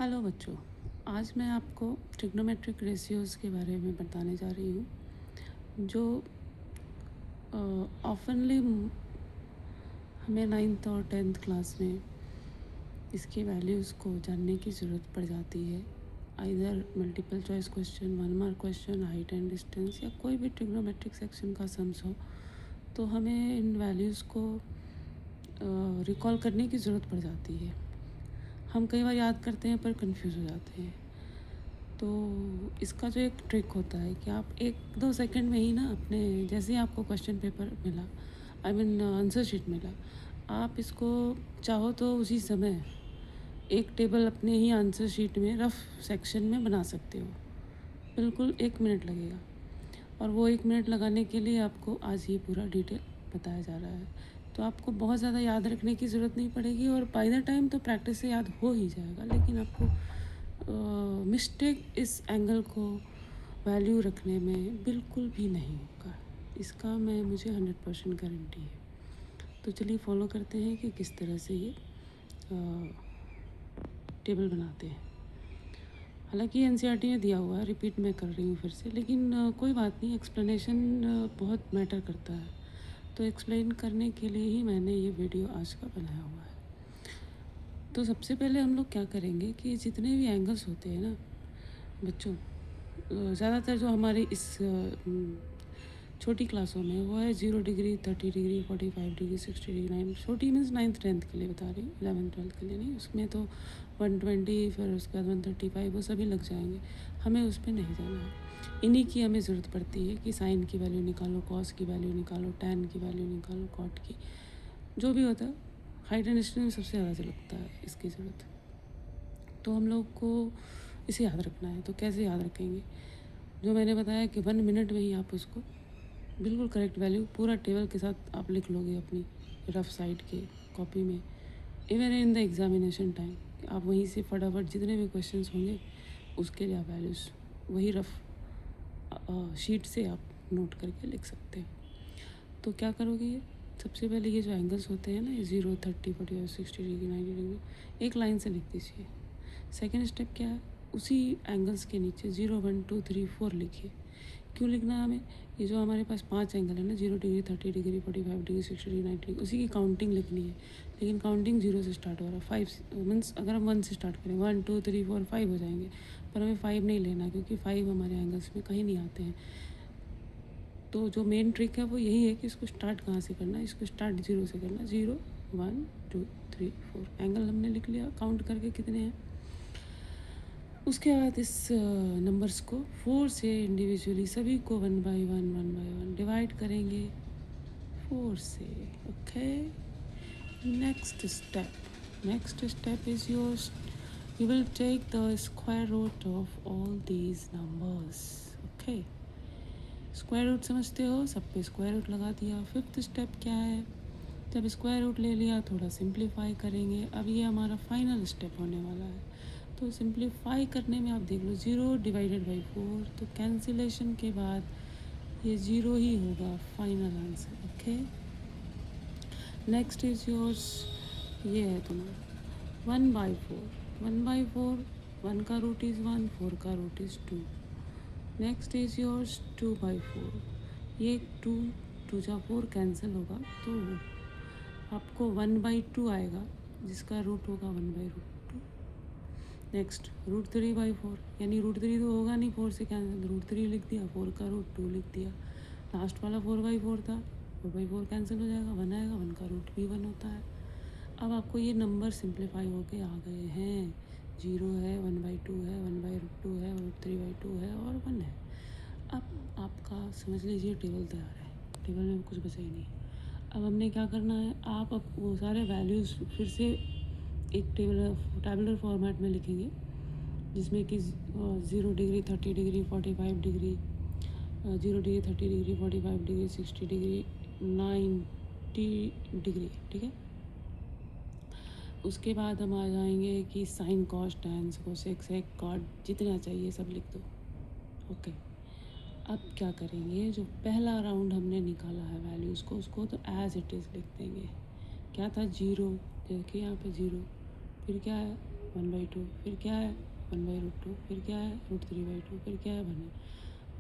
Hello बच्चों, आज मैं आपको ट्रिग्नोमेट्रिक रेशियोज़ के बारे में बताने जा रही हूँ जो ऑफनली हमें 9th और 10th क्लास में इसकी वैल्यूज़ को जानने की ज़रूरत पड़ जाती है। Either multiple choice question, 1 mark question, height and distance या कोई भी ट्रिग्नोमेट्रिक सेक्शन का सम्स हो, तो हमें इन वैल्यूज़ को रिकॉल करने की ज़रूरत पड़ जाती है। हम कई बार याद करते हैं पर कंफ्यूज हो जाते हैं। तो इसका जो एक ट्रिक होता है कि आप 1-2 सेकंड में ही ना अपने जैसे ही आपको क्वेश्चन पेपर मिला, आई मीन आंसर शीट मिला, आप इसको चाहो तो उसी समय एक टेबल अपने ही आंसर शीट में रफ सेक्शन में बना सकते हो। बिल्कुल 1 मिनट लगेगा और वो 1 मिनट लगाने के लिए आपको आज ये पूरा डिटेल बताया जा रहा है। तो आपको बहुत ज़्यादा याद रखने की ज़रूरत नहीं पड़ेगी और बाय द टाइम तो प्रैक्टिस से याद हो ही जाएगा, लेकिन आपको मिस्टेक इस एंगल को वैल्यू रखने में बिल्कुल भी नहीं होगा। इसका मुझे 100% गारंटी है। तो चलिए फॉलो करते हैं कि किस तरह से ये टेबल बनाते हैं। हालांकि एनसीईआरटी में दिया हुआ है, रिपीट मैं कर रही हूँ फिर से, लेकिन कोई बात नहीं, एक्सप्लेनेशन बहुत मैटर करता है। तो एक्सप्लेन करने के लिए ही मैंने ये वीडियो आज का बनाया हुआ है। तो सबसे पहले हम लोग क्या करेंगे कि जितने भी एंगल्स होते हैं ना बच्चों, ज़्यादातर जो हमारी इस छोटी क्लासों में वो है 0 डिग्री, 30 डिग्री, 45 डिग्री, 60 डिग्री। 9 छोटी मीन्स 9th 10th के लिए बता रही हूँ, 11th 12th के लिए नहीं। उसमें तो 120 फिर उसके बाद 135 वो सभी लग जाएंगे, हमें उस पर नहीं जाना है। इन्हीं की हमें ज़रूरत पड़ती है कि साइन की वैल्यू निकालो, कॉस की वैल्यू निकालो, टैन की वैल्यू निकालो, कॉट की, जो भी होता है। हाइट एंड डिस्टेंस में सबसे ज़्यादा लगता है इसकी ज़रूरत। तो हम लोग को इसे याद रखना है। तो कैसे याद रखेंगे? जो मैंने बताया कि 1 मिनट में ही आप उसको बिल्कुल करेक्ट वैल्यू पूरा टेबल के साथ आप लिख लोगे अपनी रफ साइड के कॉपी में। Even in the examination time आप वहीं से फटाफट जितने भी क्वेश्चंस होंगे उसके लिए आप वैल्यूज़ वही रफ शीट से आप नोट करके लिख सकते हैं। तो क्या करोगे? ये सबसे पहले ये जो एंगल्स होते हैं ना, ये 0, 30, 45, 60 डिग्री, 90 डिग्री, एक लाइन से लिख दीजिए। सेकेंड स्टेप क्या है? उसी एंगल्स के नीचे 0, 1, 2, 3, 4 लिखिए। क्यों लिखना है हमें? ये जो हमारे पास 5 एंगल है ना, 0 degree, 30 degree, 45 degree, 60 degree, 90 degree, उसी की काउंटिंग लिखनी है। लेकिन काउंटिंग 0 से स्टार्ट हो रहा है। 5 मीन्स अगर हम 1 से स्टार्ट करें, 1, 2, 3, 4, 5 हो जाएंगे, पर हमें 5 नहीं लेना क्योंकि 5 हमारे एंगल्स में कहीं नहीं आते हैं। तो जो मेन ट्रिक है वो यही है कि इसको स्टार्ट कहाँ से करना है। इसको स्टार्ट 0 से करना। 0, 1, 2, 3, 4 एंगल हमने लिख लिया काउंट करके कितने हैं। उसके बाद इस नंबर्स को 4 से इंडिविजुअली सभी को 1 बाई 1 डिवाइड करेंगे 4 से। Okay, next step is yours, you will take the square root of all these numbers. Okay, square root समझते हो, सब पे स्क्वायर रूट लगा दिया। फिफ्थ स्टेप क्या है? जब स्क्वायर रूट ले लिया थोड़ा सिंप्लीफाई करेंगे। अब ये हमारा फाइनल स्टेप होने वाला है। तो सिंप्लीफाई करने में आप देख लो, 0 डिवाइडेड बाई 4, तो कैंसिलेशन के बाद ये 0 ही होगा final answer. Okay, next is yours, ये है तुम्हारा 1/4। 1/4, 1 का रूट इज़ 1, 4 का root is 2। Next is yours 2/4। ये 2 जा 4 कैंसिल होगा तो आपको 1/2 आएगा, जिसका रूट होगा 1/√2। नेक्स्ट √3/4, यानी √3 तो होगा नहीं 4 से कैंसिल, √3 लिख दिया, 4 का रूट 2 लिख दिया। लास्ट वाला 4/4 था, 4/4 कैंसिल हो जाएगा, 1 आएगा, 1 का रूट भी 1 होता है। अब आपको ये नंबर सिंप्लीफाई होके आ गए हैं। 0 है, 1/2 है, 1/√2 है, √3/2 है और 1 है। अब आपका समझ लीजिए टेबल तैयार है। टेबल में कुछ बचा ही नहीं। अब हमने क्या करना है, आप अब वो सारे वैल्यूज़ फिर से एक टैबुलर फॉर्मेट में लिखेंगे, जिसमें कि 0 degree, 30 degree, 45 degree, 0 degree, 30 degree, 45 degree, 60 degree, 90 degree. ठीक है, उसके बाद हम आ जाएंगे कि साइन, कॉस, टैन, कोसेक, सेक, कॉट, जितना चाहिए सब लिख दो। ओके, अब क्या करेंगे, जो पहला राउंड हमने निकाला है वैल्यूज़ को, उसको तो एज इट इज़ लिख देंगे। क्या था? 0, देखिए यहाँ पे 0, फिर क्या है 1/2, फिर क्या है 1/√2, फिर क्या है √3/2, फिर क्या है 1।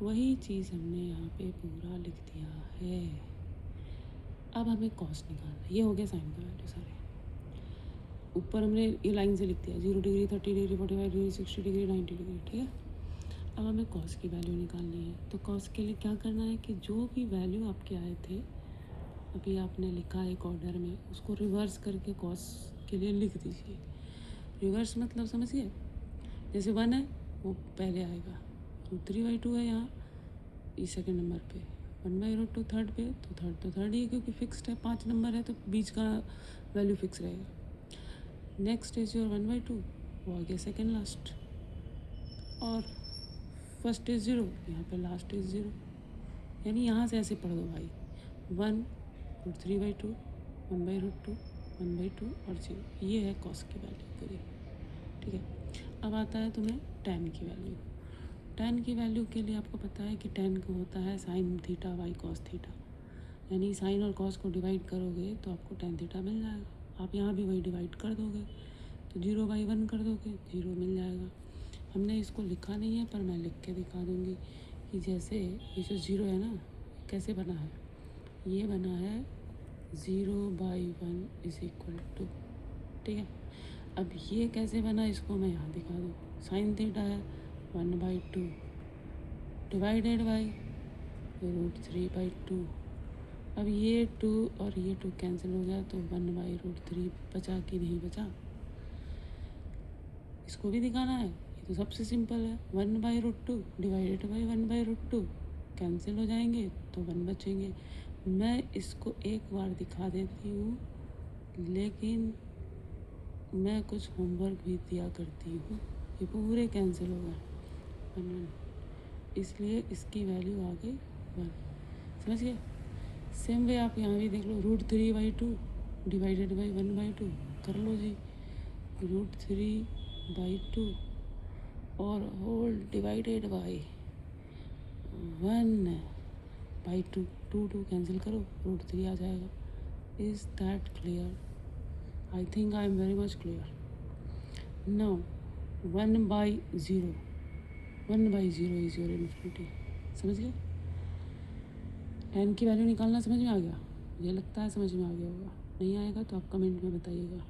वही चीज़ हमने यहाँ पे पूरा लिख दिया है। अब हमें कॉस निकालना है। ये हो गया साइन का वैल्यू सारे। ऊपर हमने ये लाइन से लिख दिया 0 degree 30 degree 45 degree 60 degree 90 degree, ठीक है। अब हमें कॉस की वैल्यू निकालनी है। तो कॉस के लिए क्या करना है कि जो भी वैल्यू आपके आए थे, अभी आपने लिखा एक ऑर्डर में, उसको रिवर्स करके कॉस के लिए लिख दीजिए। रिवर्स मतलब समझिए, जैसे 1 है वो पहले आएगा, √3/2 है यहाँ ये सेकंड नंबर पे, 1/√2 थर्ड पे, तो थर्ड ही है क्योंकि फिक्स्ड है, 5 नंबर है तो बीच का वैल्यू फिक्स रहेगा। नेक्स्ट इज योर 1/2, वो आ गया सेकेंड लास्ट, और फर्स्ट इज 0, यहाँ पे लास्ट इज 0। यानी यहाँ से ऐसे पढ़ दो भाई, 1√3/2, 1/√2, 1/2 और 0। ये है कॉस की वैल्यू पूरी, ठीक है। अब आता है तुम्हें tan की वैल्यू। tan की वैल्यू के लिए आपको पता है कि tan को होता है sine theta by cos theta, यानी साइन और कॉस को डिवाइड करोगे तो आपको tan थीटा मिल जाएगा। आप यहाँ भी वही डिवाइड कर दोगे तो 0/1 कर दोगे, 0 मिल जाएगा। हमने इसको लिखा नहीं है पर मैं लिख के दिखा दूँगी कि जैसे ये जो 0 है ना, कैसे बना है, ये बना है 0/1 = 2, ठीक है। अब ये कैसे बना इसको मैं यहाँ दिखा दूँ। साइन थीटा है 1/2 डिवाइडेड बाई √3/2। अब ये 2 और ये 2 कैंसिल हो गया तो 1/√3 बचा कि नहीं बचा, इसको भी दिखाना है। ये तो सबसे सिंपल है, 1/√2 डिवाइडेड बाई 1/√2 कैंसिल हो जाएंगे तो 1 बचेंगे। मैं इसको एक बार दिखा देती हूँ, लेकिन मैं कुछ होमवर्क भी दिया करती हूँ। ये पूरे कैंसिल हो गए 1, इसलिए इसकी वैल्यू आ गई 1, समझ गए। सेम वे आप यहाँ भी देख लो, √3/2 डिवाइडेड बाई 1/2 कर लो जी, √3/2 और होल डिवाइडेड बाई 1/2, 2 कैंसिल करो, √3 आ जाएगा। Is that clear? I think I am very much clear. Now 1/0, 1/0 is your infinity, समझ गए। tan की वैल्यू निकालना समझ में आ गया, मुझे लगता है समझ में आ गया होगा। नहीं आएगा तो आप कमेंट में बताइएगा।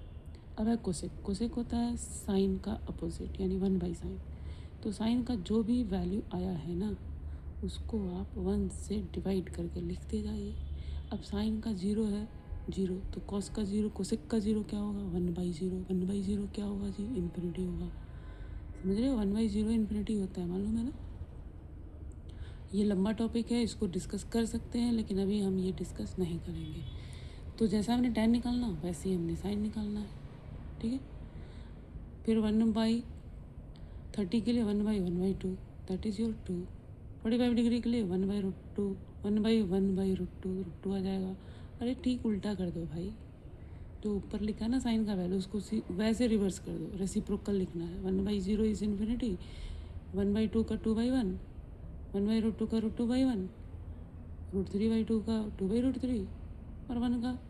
अब है कोसेक। कोसेक होता है साइन का अपोजिट, यानी 1/sin। तो साइन का जो भी वैल्यू आया है ना, उसको आप 1 से डिवाइड करके लिखते जाइए। अब साइन का 0 है 0, तो कॉस का 0, कोसेक का 0 क्या होगा 1/0। 1/0 क्या होगा जी, इन्फिनिटी होगा, समझ रहे हो। 1/0 इन्फिनिटी होता है, मालूम है ना। ये लंबा टॉपिक है, इसको डिस्कस कर सकते हैं, लेकिन अभी हम ये डिस्कस नहीं करेंगे। तो जैसा हमने tan निकालना वैसे ही हमने साइन निकालना है, ठीक है। फिर 1/30 के लिए 1/1/2, दैट इज़ योर 2। 45 डिग्री के लिए 1/√2, 1/1/√2 आ जाएगा। अरे ठीक उल्टा कर दो भाई, जो ऊपर लिखा है ना साइन का वैल्यू, उसको वैसे रिवर्स कर दो, रेसिप्रोकल लिखना है। 1/0 इज़ इन्फिनिटी, 1/2 का 2/1, 1/√2 का √2/1, √3/2 का 2/√3 और 1 का